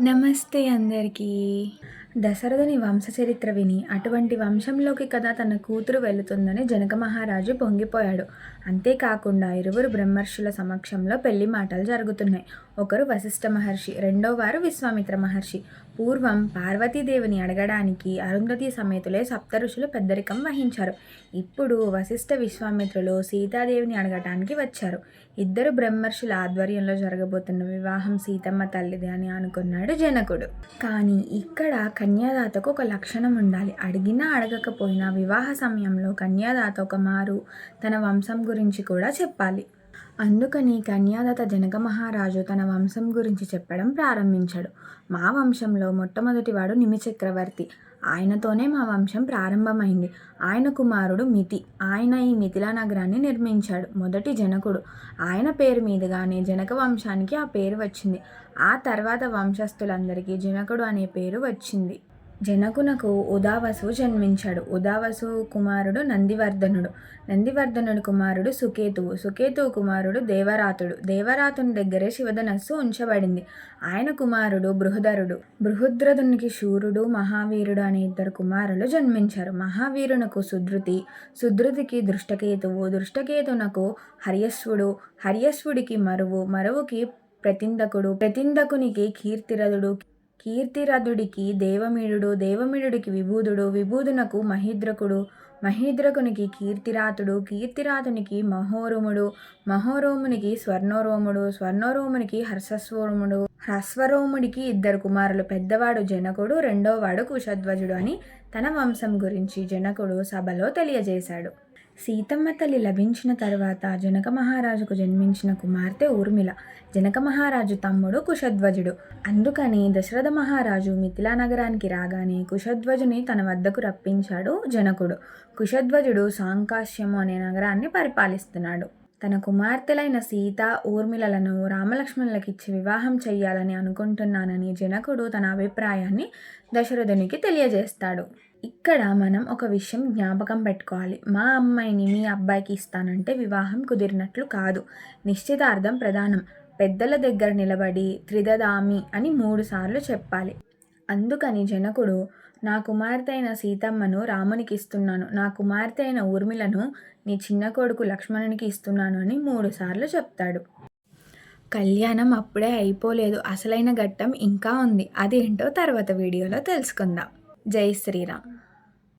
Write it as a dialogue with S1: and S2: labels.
S1: నమస్తే అందరికీ. దశరథుని వంశచరిత్ర విని అటువంటి వంశంలోకి కదా తన కూతురు వెళుతుందని జనక మహారాజు పొంగిపోయాడు. అంతేకాకుండా ఇరువురు బ్రహ్మర్షుల సమక్షంలో పెళ్లి మాటలు జరుగుతున్నాయి. ఒకరు వశిష్ఠ మహర్షి, రెండోవారు విశ్వామిత్ర మహర్షి. పూర్వం పార్వతీదేవిని అడగడానికి అరుంధతి సమేతులే సప్తఋషులు పెద్దరికం వహించారు. ఇప్పుడు వశిష్ఠ విశ్వామిత్రులు సీతాదేవిని అడగటానికి వచ్చారు. ఇద్దరు బ్రహ్మర్షుల ఆధ్వర్యంలో జరగబోతున్న వివాహం సీతమ్మ తల్లిది అని అనుకున్నాడు జనకుడు. కానీ ఇక్కడ కన్యాదాతకు ఒక లక్షణం ఉండాలి. అడిగినా అడగకపోయినా వివాహ సమయంలో కన్యాదాత ఒక మారు తన వంశం గురించి కూడా చెప్పాలి. అందుకని కన్యాదాత జనక మహారాజు తన వంశం గురించి చెప్పడం ప్రారంభించాడు. మా వంశంలో మొట్టమొదటివాడు నిమి చక్రవర్తి. ఆయనతోనే మా వంశం ప్రారంభమైంది. ఆయన కుమారుడు మితి. ఆయన ఈ మిథిలా నగరాన్ని నిర్మించాడు. మొదటి జనకుడు. ఆయన పేరు మీదుగానే జనక వంశానికి ఆ పేరు వచ్చింది. ఆ తర్వాత వంశస్థులందరికీ జనకుడు అనే పేరు వచ్చింది. జనకునకు ఉదావసు జన్మించాడు. ఉదావసు కుమారుడు నందివర్ధనుడు. నందివర్ధనుడి కుమారుడు సుకేతువు. సుకేతువు కుమారుడు దేవరాతుడు. దేవరాతుని దగ్గరే శివధనస్సు ఉంచబడింది. ఆయన కుమారుడు బృహదరుడు. బృహద్రథునికి శూరుడు, మహావీరుడు అనే ఇద్దరు కుమారులు జన్మించారు. మహావీరునకు సుధృతి, సుధృతికి దృష్టకేతువు, దృష్టకేతునకు హర్యశ్వుడు, హర్యశ్వుడికి మరువు, మరువుకి ప్రతిందకుడు, ప్రతిందకునికి కీర్తిరథుడు, కీర్తిరథుడికి దేవమిడుడు, దేవమిడుడికి విభూదుడు, విభూదునకు మహీద్రకుడు, మహీద్రకునికి కీర్తిరాతుడు, కీర్తిరాతునికి మహోరుముడు, మహోరోమునికి స్వర్ణోరోముడు, స్వర్ణోరోమునికి హర్షస్వరోముడు, హ్రస్వరోముడికి ఇద్దరు కుమారులు. పెద్దవాడు జనకుడు, రెండోవాడు కుశధ్వజుడు అని తన వంశం గురించి జనకుడు సభలో తెలియజేశాడు. సీతమ్మ తల్లి లభించిన తర్వాత జనక మహారాజుకు జన్మించిన కుమార్తె ఊర్మిళ. జనక మహారాజు తమ్ముడు కుశధ్వజుడు. అందుకని దశరథ మహారాజు మిథిలా నగరానికి రాగానే కుశధ్వజుని తన వద్దకు రప్పించాడు జనకుడు. కుశధ్వజుడు సాంకాశ్యము అనే నగరాన్ని పరిపాలిస్తున్నాడు. తన కుమార్తెలైన సీత, ఊర్మిళలను రామలక్ష్మణులకిచ్చి వివాహం చెయ్యాలని అనుకుంటున్నానని జనకుడు తన అభిప్రాయాన్ని దశరథునికి తెలియజేస్తాడు. ఇక్కడ మనం ఒక విషయం జ్ఞాపకం పెట్టుకోవాలి. మా అమ్మాయిని మీ అబ్బాయికి ఇస్తానంటే వివాహం కుదిరినట్లు కాదు. నిశ్చితార్థం ప్రధానం. పెద్దల దగ్గర నిలబడి త్రిదదామి అని 3 సార్లు చెప్పాలి. అందుకని జనకుడు నా కుమార్తె అయిన సీతమ్మను రామునికి ఇస్తున్నాను, నా కుమార్తె అయిన ఊర్మిళను నీ చిన్న కొడుకు లక్ష్మణునికి ఇస్తున్నాను అని 3 సార్లు చెప్తాడు. కళ్యాణం అప్పుడే అయిపోలేదు. అసలైన ఘట్టం ఇంకా ఉంది. అదేంటో తర్వాత వీడియోలో తెలుసుకుందాం. జై శ్రీరామ్.